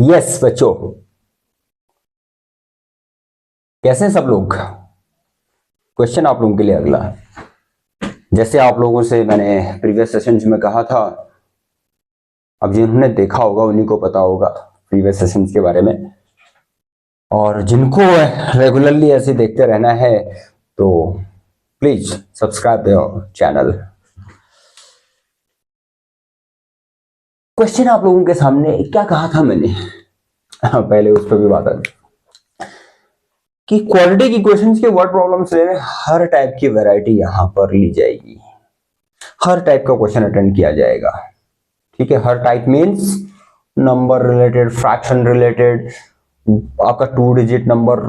Yes बच्चों, कैसे हैं सब लोग। क्वेश्चन आप लोगों के लिए अगला, जैसे आप लोगों से मैंने प्रीवियस सेशंस में कहा था, अब जिन्होंने देखा होगा उन्हीं को पता होगा प्रीवियस सेशंस के बारे में, और जिनको रेगुलरली ऐसे देखते रहना है तो please subscribe the channel. Question आप लोगों के सामने क्या कहा था मैंने पहले उस पर भी बात आई कि क्वाड्रेटिक इक्वेशंस के वर्ड प्रॉब्लम्स लेने हर टाइप की वैरायटी यहां पर ली जाएगी, हर टाइप का क्वेश्चन अटेंड किया जाएगा। ठीक है, हर type means number related, fraction related, आपका 2 डिजिट नंबर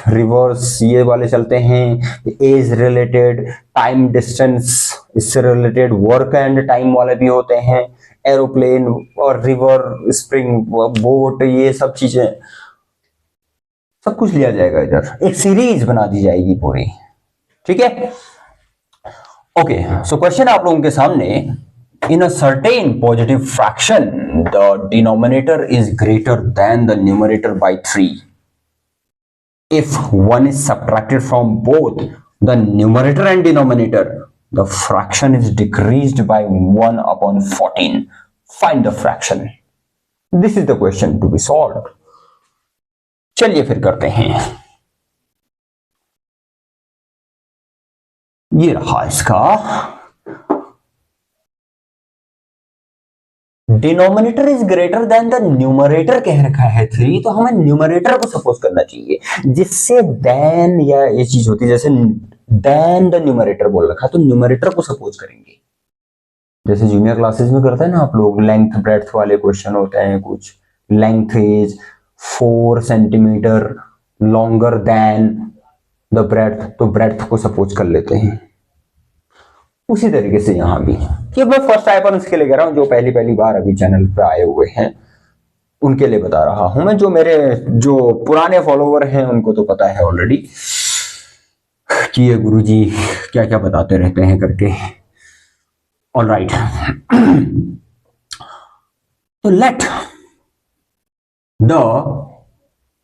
रिवर्स ये वाले चलते हैं, एज रिलेटेड, टाइम डिस्टेंस इससे रिलेटेड, वर्क एंड टाइम वाले भी होते हैं, एरोप्लेन और रिवर स्प्रिंग बोट, ये सब चीजें सब कुछ लिया जाएगा इधर, एक सीरीज बना दी जाएगी पूरी। ठीक है, ओके। सो क्वेश्चन आप लोगों के सामने, in a certain positive fraction the denominator is greater than the numerator by 3 if 1 is subtracted from both the numerator and denominator the fraction is decreased by 1 upon 14. Find the fraction. This is the question to be solved. चलिए फिर करते हैं। ये रहा इसका denominator is greater than the numerator कह रखा है 3, तो हमें न्यूमरेटर को सपोज करना चाहिए, जिससे देन या ये चीज होती है, जैसे देन द न्यूमरेटर बोल रखा है तो न्यूमरेटर को सपोज करेंगे, जैसे जूनियर क्लासेस में करते हैं ना आप लोग, लेंथ ब्रेड्थ वाले क्वेश्चन होते हैं, कुछ length is 4 centimetre longer than the breadth, तो ब्रेड्थ को सपोज कर लेते हैं। उसी तरीके से यहां भी, ये मैं फर्स्ट टाइम उसके लिए कह रहा हूं जो पहली बार अभी चैनल पे आए हुए हैं उनके लिए बता रहा हूं मैं, जो मेरे जो पुराने फॉलोवर हैं उनको तो पता है ऑलरेडी कि ये गुरुजी क्या क्या बताते रहते हैं करके। ऑलराइट, तो let the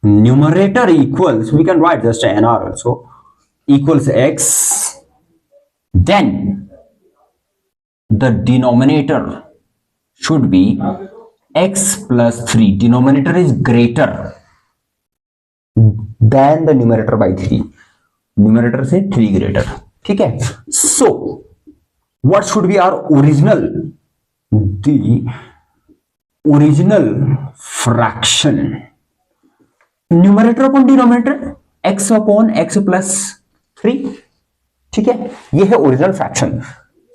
numerator equals, we can write just n r also, equals x, then the denominator should be x plus 3. Denominator is greater than the numerator by 3. Numerator से 3 greater. ठीक है, so what should be our original? The original fraction, numerator upon denominator, x upon x plus 3. ठीक है, ये है original fraction.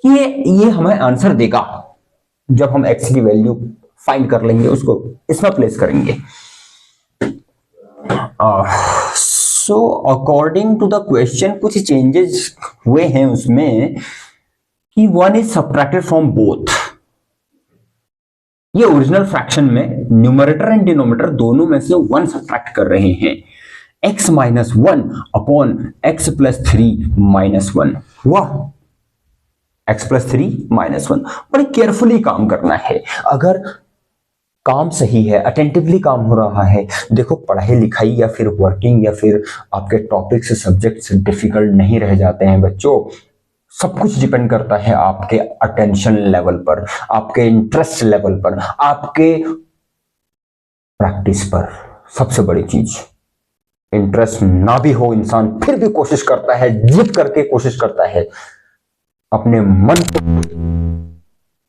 ये हमें answer देगा जब हम x की वैल्यू फाइंड कर लेंगे, उसको इसमें प्लेस करेंगे। So according to the question कुछ चेंजेस हुए हैं उसमें कि 1 इज सब्ट्रैक्टेड फ्रॉम बोथ। ये ओरिजिनल फ्रैक्शन में न्यूमरेटर एंड डिनोमिनेटर दोनों में से 1 सब्ट्रैक्ट कर रहे हैं, x minus 1 upon x plus 3 minus 1 हुआ, x प्लस 3 माइनस 1। बड़े केयरफुली काम करना है, अगर काम सही है, अटेंटिवली काम हो रहा है, देखो पढ़ाई लिखाई या फिर वर्किंग या फिर आपके टॉपिक्स सब्जेक्ट्स डिफिकल्ट नहीं रह जाते हैं बच्चों। सब कुछ डिपेंड करता है आपके अटेंशन लेवल पर, आपके इंटरेस्ट लेवल पर, आपके प्रैक्टिस पर। सबसे बड़ी चीज, इंटरेस्ट ना भी हो इंसान फिर भी कोशिश करता है, जिद करके कोशिश करता है, अपने मन को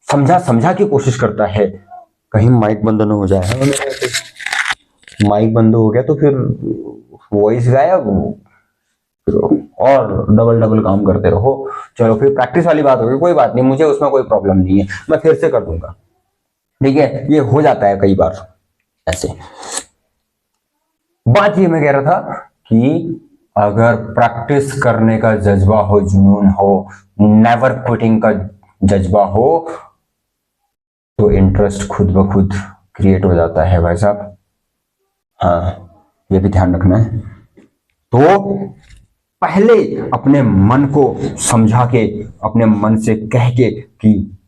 समझा के कोशिश करता है। कहीं माइक बंद न हो जाए, माइक बंद हो गया तो फिर वॉइस गायब, फिर और डबल काम करते रहो। चलो फिर प्रैक्टिस वाली बात होगी, कोई बात नहीं, मुझे उसमें कोई प्रॉब्लम नहीं है, मैं फिर से कर दूंगा। ठीक है, ये हो जाता है कई बार ऐसे। बात ये मैं कह रहा था कि अगर प्रैक्टिस करने का जज्बा हो, जुनून हो, नेवर क्विटिंग का जज्बा हो, तो इंटरेस्ट खुद ब खुद क्रिएट हो जाता है भाई साहब। हाँ, ये भी ध्यान रखना है। तो पहले अपने मन को समझा के, अपने मन से कह के कि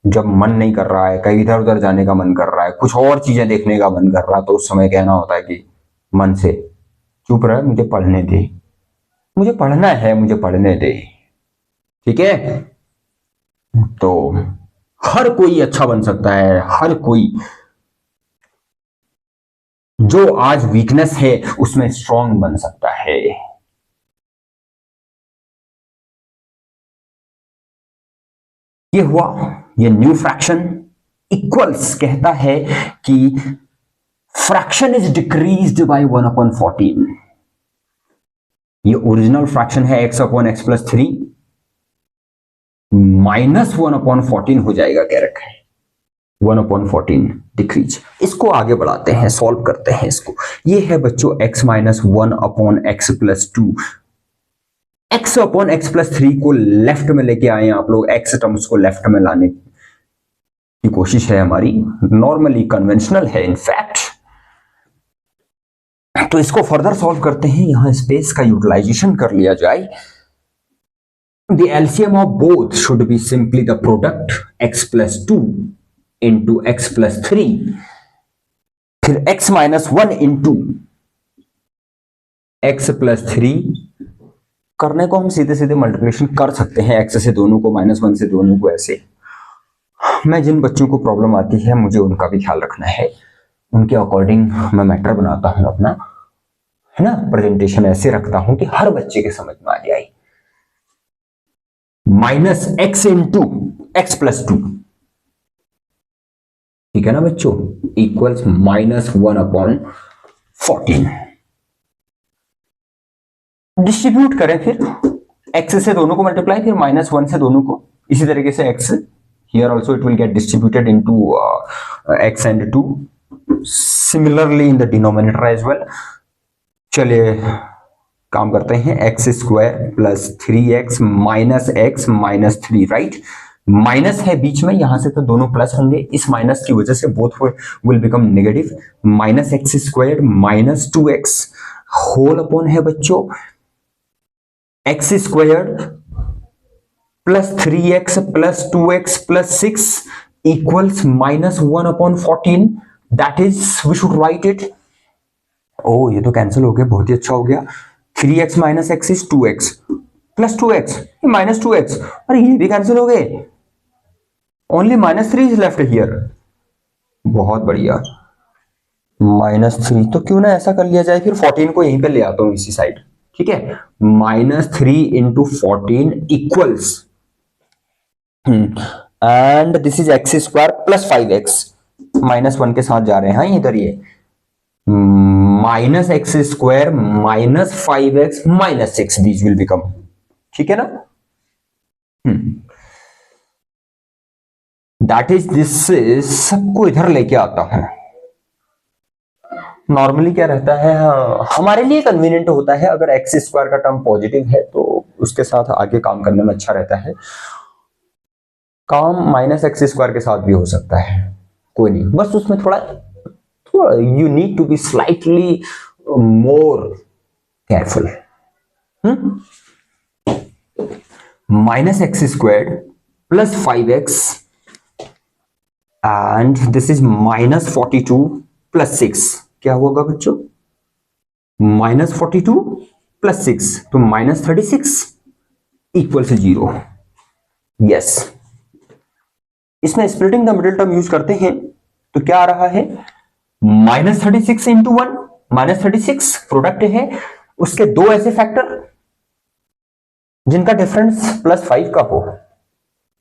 जब मन नहीं कर रहा है, कहीं इधर उधर जाने का मन कर रहा है, कुछ और चीजें देखने का मन कर रहा है, तो उस समय कहना होता है कि मन से चुप रह, मुझे पढ़ने दे, मुझे पढ़ना है, मुझे पढ़ने दे। ठीक है, तो हर कोई अच्छा बन सकता है, हर कोई जो आज वीकनेस है उसमें स्ट्रांग बन सकता है। ये हुआ, ये न्यू फ्रैक्शन इक्वल्स कहता है कि फ्रैक्शन इज डिक्रीज्ड बाय 1/14। ये ओरिजिनल फ्रैक्शन है x/x+3 -1/14 हो जाएगा, कह रखा है 1/14 डिक्रीज। इसको आगे बढ़ाते हैं, सॉल्व करते हैं इसको। ये है बच्चों x - 1/x+2। x/x+3 को लेफ्ट में लेके आए आप लोग, x टर्म्स को लेफ्ट में लाने की कोशिश है हमारी, नॉर्मली कन्वेंशनल है इनफैक्ट। तो इसको फर्दर सॉल्व करते हैं, यहां स्पेस का यूटिलाइजेशन कर लिया जाए। The LCM of both should be simply the product x+2 into x+3, फिर x - 1 into x+3 करने को हम सीधे सीधे मल्टीप्लिकेशन कर सकते हैं, x से दोनों को, -1 से दोनों को, ऐसे। मैं जिन बच्चों को प्रॉब्लम आती है मुझे उनका भी ख्याल रखना है, उनके अकॉर्डिंग मैं मैटर बनाता हूं अपना, है ना, प्रेजेंटेशन ऐसे रखता हूं कि हर बच्चे के समझ में आ जाए। -x into x+2, ठीक है ना बच्चों, इक्वल्स -1/14। डिस्ट्रीब्यूट करें फिर, x से दोनों को मल्टीप्लाई, फिर -1 से दोनों को, इसी तरीके से x here also it will get distributed into x and 2, similarly in the denominator as well। चलिए काम करते हैं, x² + 3x - x - 3, right. Minus है बीच में, यहां से तो दोनों प्लस होंगे, इस माइनस की वजह से both will become negative. -x² - 2x whole upon है बच्चों x² + 3x + 2x + 6 equals -1/14। That is we should write it. ओ ये तो कैंसिल हो गया, बहुत ही अच्छा हो गया। 3x - x is 2x + 2x -2x, अरे ये भी कैंसिल हो गए, ओनली -3 इज लेफ्ट हियर। बहुत बढ़िया, -3, तो क्यों ना ऐसा कर लिया जाए फिर, 14 को यहीं पे ले आता हूं इसी साइड, ठीक है। -3 × 14 equals, and this is x² + 5x, -1 के साथ जा रहे हैं, हाँ इधर ये -x² - 5x - 6 these will become, ठीक है ना। दैट इज दिस, सबको इधर लेके आता हूं। नॉर्मली क्या रहता है, हमारे लिए कन्वीनियंट होता है अगर x² का टर्म पॉजिटिव है तो उसके साथ आगे काम करने में अच्छा रहता है। काम -x² के साथ भी हो सकता है, कोई नहीं, बस उसमें थोड़ा you need to be slightly more careful। -x² + 5x and this is -42 + 6, क्या होगा बच्चों, -42 + 6 तो -36 इक्वल 0। यस, इसमें splitting the middle term use करते हैं तो क्या आ रहा है, -36 × 1, -36 प्रोडक्ट है, उसके दो ऐसे फैक्टर जिनका डिफरेंस +5 का हो,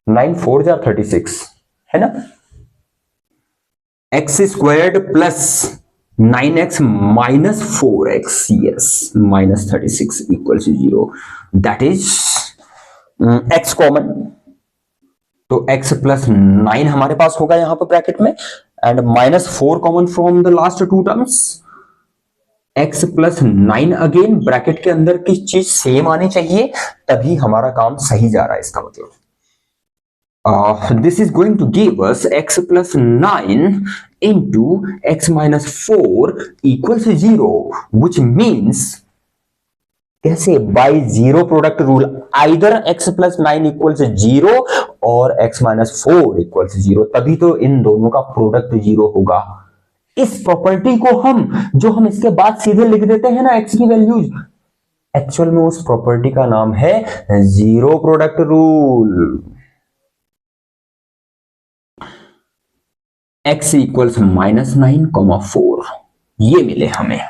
9 4 जा 36, है ना। x² + 9x - 4x, yes, -36 = 0, that is x common, तो x + 9 हमारे पास होगा यहां पर ब्रैकेट में, and -4 common from the last two terms, x + 9 again, bracket के अंदर की चीज सेम आनी चाहिए, तभी हमारा काम सही जा रहा है, इसका मतलब this is going to give us x + 9 into x - 4 equals 0, which means कैसे, by zero product rule, either x + 9 equals 0 और x माइनस 4 इक्वल टू 0, तभी तो इन दोनों का प्रोडक्ट 0 होगा। इस प्रॉपर्टी को जो हम इसके बाद सीधे लिख देते हैं ना x की वैल्यूज, एक्चुअल में उस प्रॉपर्टी का नाम है zero product rule. x equals -9, 4 ये मिले हमें।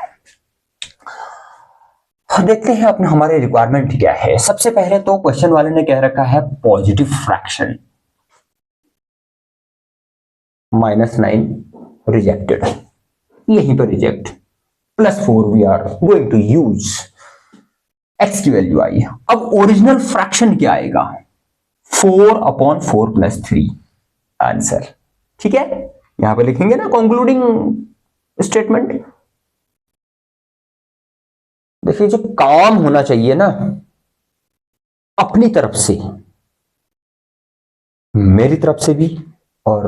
देखते हैं अपने हमारे रिक्वायरमेंट क्या है। सबसे पहले तो क्वेश्चन वाले ने कह रखा है पॉजिटिव फ्रैक्शन, -9 रिजेक्टेड, यहीं पर reject, +4 we are going to use, x की वैल्यू आई। अब ओरिजिनल फ्रैक्शन क्या आएगा, 4/4 + 3 आंसर। ठीक है, यहां पे लिखेंगे ना कंक्लूडिंग स्टेटमेंट। देखिए जो काम होना चाहिए ना अपनी तरफ से, मेरी तरफ से भी और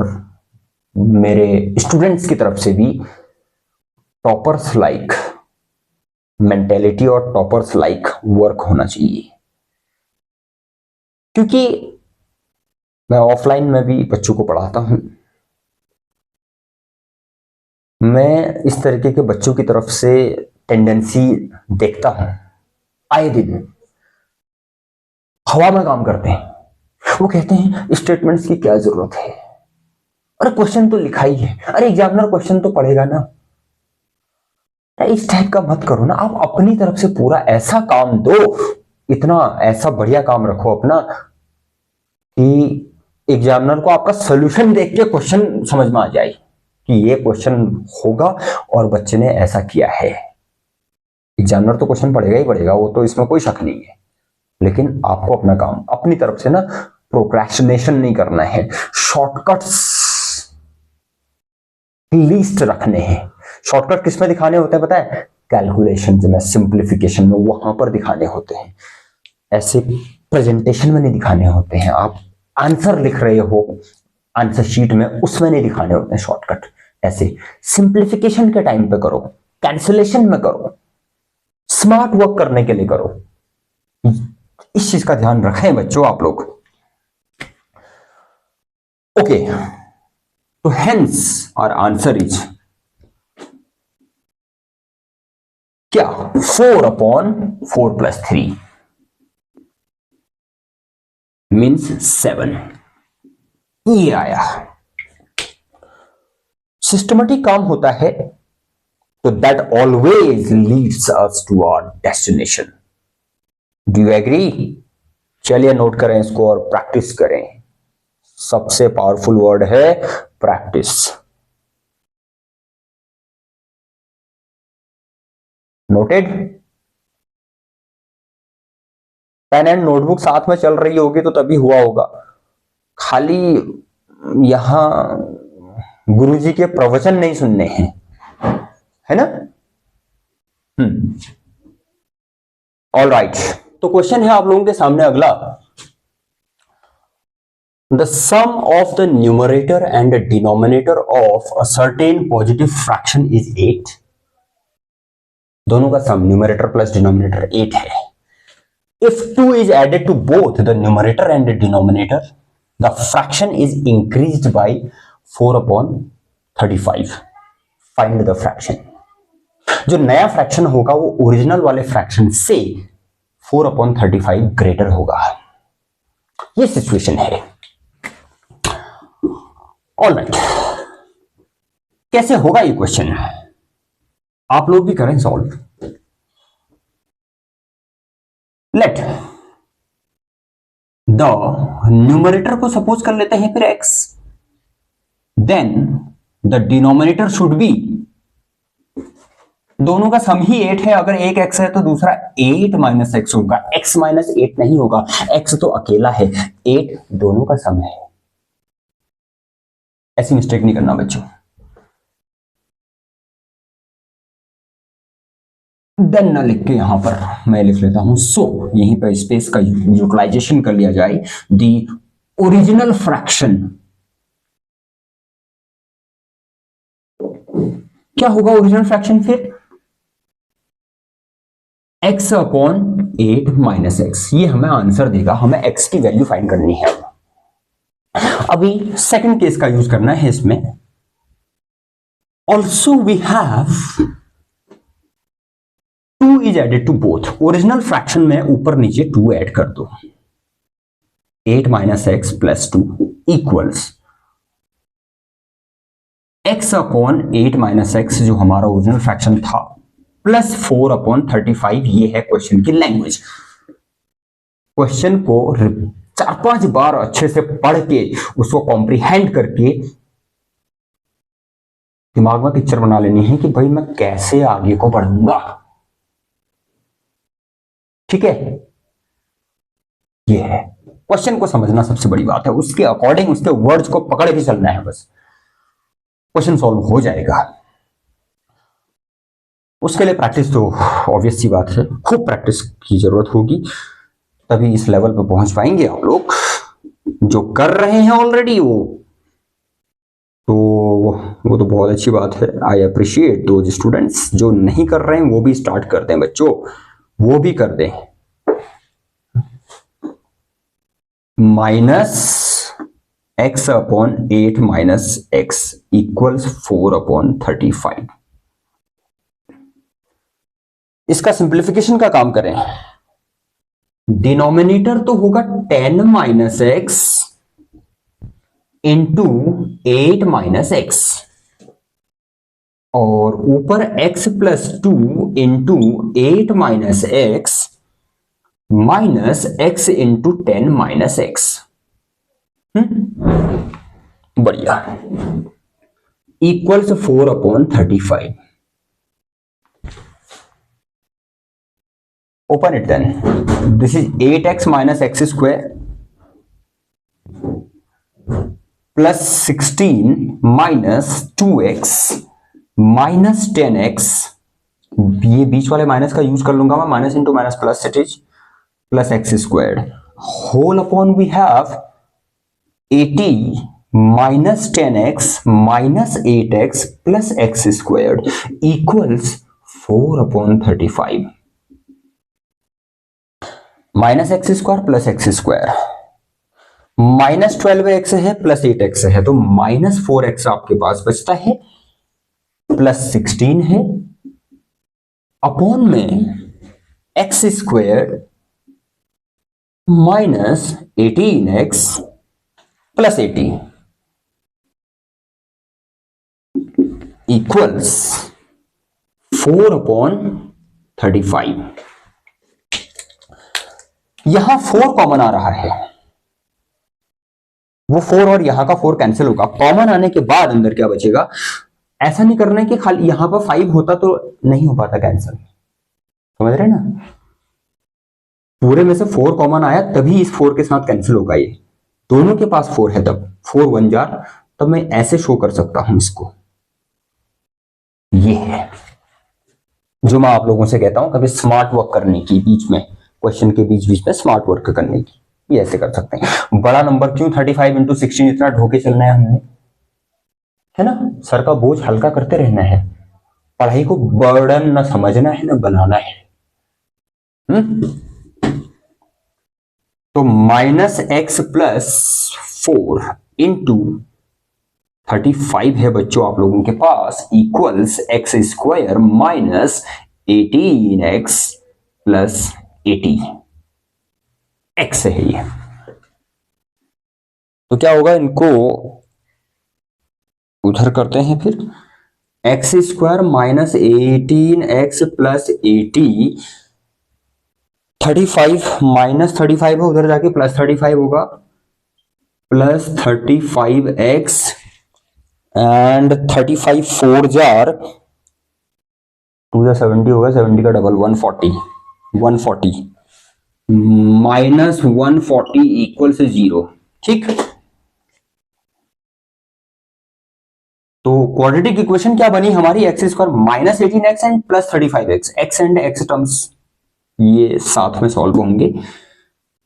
मेरे स्टूडेंट्स की तरफ से भी, टॉपर्स लाइक मेंटेलिटी और टॉपर्स लाइक वर्क होना चाहिए। क्योंकि मैं ऑफलाइन में भी बच्चों को पढ़ाता हूं, मैं इस तरीके के बच्चों की तरफ से टेंडेंसी देखता हूं आए दिन। हवा में काम करते हैं, वो कहते हैं स्टेटमेंट्स की क्या जरूरत है, अरे क्वेश्चन तो लिखा ही है, अरे एग्जामिनर क्वेश्चन तो पढ़ेगा ना। इस टाइप का मत करो ना, आप अपनी तरफ से पूरा ऐसा काम दो, इतना ऐसा बढ़िया काम रखो अपना कि एग्जामिनर को आपका सोल्यूशन देख के क्वेश्चन समझ में आ जाए कि ये क्वेश्चन होगा और बच्चे ने ऐसा किया है। एग्जामिनर तो क्वेश्चन पढ़ेगा ही पढ़ेगा, वो तो इसमें कोई शक नहीं है, लेकिन आपको अपना काम अपनी तरफ से ना प्रोक्रेस्टिनेशन नहीं करना है, शॉर्टकट्स लीस्ट रखने हैं। शॉर्टकट किसमें दिखाने होते हैं पता है, कैलकुलेशन में, सिंप्लीफिकेशन में, वहां पर दिखाने होते हैं, ऐसे प्रेजेंटेशन में नहीं दिखाने होते हैं। आप आंसर लिख रहे हो आंसर शीट में, उसमें नहीं दिखाने होते हैं शॉर्टकट। ऐसे सिंप्लीफिकेशन के टाइम पे करो, कैंसिलेशन में करो, स्मार्ट वर्क करने के लिए करो। इस चीज का ध्यान रखें बच्चों आप लोग। ओके, तो हेंस और आंसर इज क्या, 4/4 + 3 मीन्स 7। ये आया। सिस्टमेटिक काम होता है तो that always leads us to our destination. Do you agree? चलिए नोट करें इसको और प्रैक्टिस करें। सबसे पावरफुल वर्ड है practice. Noted? Pen and notebook साथ में चल रही होगी तो तभी हुआ होगा, खाली यहां गुरुजी के प्रवचन नहीं सुनने हैं, है ना? ऑल राइट, तो क्वेश्चन है आप लोगों के सामने अगला। The sum of the numerator and denominator of a certain positive fraction is 8। दोनों का सम, न्यूमरेटर प्लस डिनोमिनेटर 8 है। If 2 is added to both the numerator and the denominator, the fraction is increased by 4/35. Find the fraction. जो नया fraction होगा वो original वाले fraction से 4/35 greater होगा। ये सिचुएशन है। ऑलराइट, कैसे होगा ये क्वेश्चन, आप लोग भी करें सॉल्व। लेट द न्यूमरेटर को सपोज कर लेते हैं फिर x, then the denominator should be, दोनों का सम ही 8 है। अगर एक x है तो दूसरा 8 - x होगा, x - 8 नहीं होगा, x तो अकेला है, 8 दोनों का सम है। ऐसी मिस्टेक नहीं करना बच्चों। देन ना लिख के यहां पर मैं लिख लेता हूं सो, यहीं पर स्पेस का यूटिलाइजेशन कर लिया जाए। दी ओरिजिनल फ्रैक्शन क्या होगा, ओरिजिनल फ्रैक्शन फिर x/8 - x, ये हमें आंसर देगा। हमें x की वैल्यू फाइंड करनी है। अभी सेकंड केस का यूज करना है इसमें। Also we have 2 is added to both. Original fraction में ऊपर नीचे 2 ऐड कर दो। 8 minus x plus 2 equals x upon 8 minus x जो हमारा ओरिजिनल फ्रैक्शन था प्लस 4 अपॉन 35। ये है क्वेश्चन की लैंग्वेज। क्वेश्चन को 4-5 बार अच्छे से पढ़ के उसको कॉम्प्रिहेंड करके दिमाग में पिक्चर बना लेनी है कि भाई मैं कैसे आगे को बढ़ूंगा। ठीक है, ये है क्वेश्चन को समझना सबसे बड़ी बात है। उसके अकॉर्डिंग उसके वर्ड्स को पकड़ के चलना है, बस क्वेश्चन सॉल्व हो जाएगा। उसके लिए प्रैक्टिस तो ऑब्वियस सी बात है, खूब प्रैक्टिस की जरूरत होगी, तभी इस लेवल पे पहुंच पाएंगे आप लोग। जो कर रहे हैं ऑलरेडी वो तो बहुत अच्छी बात है। आई अप्रिशिएट दो स्टूडेंट्स। जो नहीं कर रहे हैं वो भी स्टार्ट कर दें बच्चों, वो भी कर दें। Minus x upon 8 minus x equals 4 upon 35। इसका सिंप्लीफिकेशन का काम करें। डिनोमिनेटर तो होगा 10 minus x into 8 minus x और ऊपर x plus 2 into 8 minus x minus x into 10 minus x. बढ़िया, equals 4 upon 35। Open it then. This is 8x minus x square plus 16 minus 2x minus 10x। ये बीच वाले minus का use कर लूंगा मैं, minus into minus plus it is plus x squared whole upon we have 80 minus 10x minus 8x plus x squared equals 4 upon 35। Minus x square plus x square, minus 12x है plus 8x है, तो minus 4x आपके पास बचता है, plus 16 है upon में x square minus 18x plus 80 equals 4 upon 35। यहां 4 common आ रहा है, वो 4 और यहां का 4 कैंसिल होगा। कॉमन आने के बाद अंदर क्या बचेगा? ऐसा नहीं करना है कि खाली यहां पर 5 होता तो नहीं हो पाता कैंसिल, समझ रहे ना? पूरे में से 4 कॉमन आया तभी इस 4 के साथ कैंसिल होगा। ये दोनों के पास 4 है, तब 4 1 जार, तब मैं ऐसे शो कर सकता हूं इसको। ये है जो मैं आप लोगों से कहता हूं कभी स्मार्ट वर्क करने की, बीच में क्वेश्चन के बीच बीच में स्मार्ट वर्क करने की। ये ऐसे कर सकते हैं। बड़ा नंबर क्यों 35 इंटू 16 इतना ढोके चलना है हमने, है ना? सर का बोझ हल्का करते रहना है, पढ़ाई को बर्डन ना समझना है ना बनाना है। तो माइनस एक्स प्लस 4 इंटू 35 है बच्चों आप लोगों के पास, equals x square minus 18x plus 80। एक्स है ये, तो क्या होगा? इनको उधर करते हैं फिर। X square minus 18x plus 80, 35 minus 35 है, उधर जाके प्लस 35 होगा, प्लस 35x एंड 35 4 जार 2 जा 70 होगा, 70 का डबल 140, 140 माइनस 140 इक्वल से 0। ठीक, तो क्वाड्रेटिक इक्वेशन क्या बनी हमारी? X square minus 18x and plus 35x, x and x terms ये साथ में सॉल्व होंगे,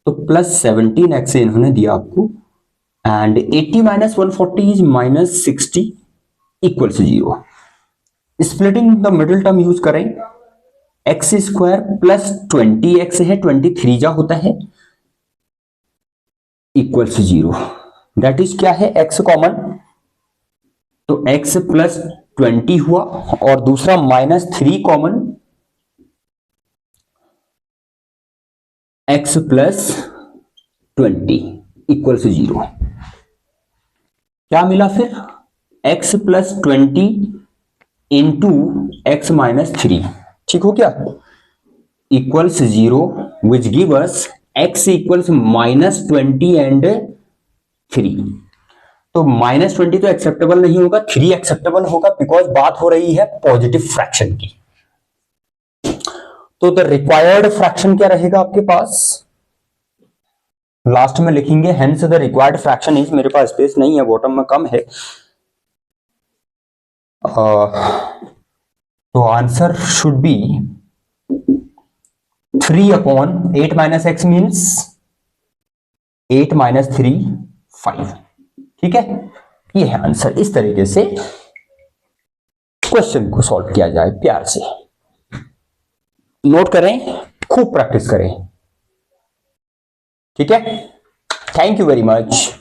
तो प्लस 17x से इन्होंने दिया आपको, and 80 minus 140 is minus 60 equal से 0। Splitting the middle term use करें, एक्स स्क्वायर प्लस 20x है, 23 जा होता है, इक्वल से 0। दैट इज क्या है, x कॉमन, तो x प्लस 20 हुआ, और दूसरा -3 common, x plus 20 equal to 0। क्या मिला फिर, x plus 20 into x minus 3, ठीक हो क्या, equals 0, which give us x equals -20 and 3। तो -20 तो एक्सेप्टेबल नहीं होगा, 3 एक्सेप्टेबल होगा, बिकॉज बात हो रही है पॉजिटिव फ्रैक्शन की। तो द रिक्वायर्ड फ्रैक्शन क्या रहेगा आपके पास, लास्ट में लिखेंगे, hence the required fraction is, मेरे पास स्पेस नहीं है, बॉटम में कम है, तो answer should be 3/8 minus x means 8 minus 3 5, ठीक है, ये है आंसर। इस तरीके से क्वेश्चन को सॉल्व किया जाए, प्यार से नोट करें, खूब प्रैक्टिस करें, ठीक है। Thank you very much.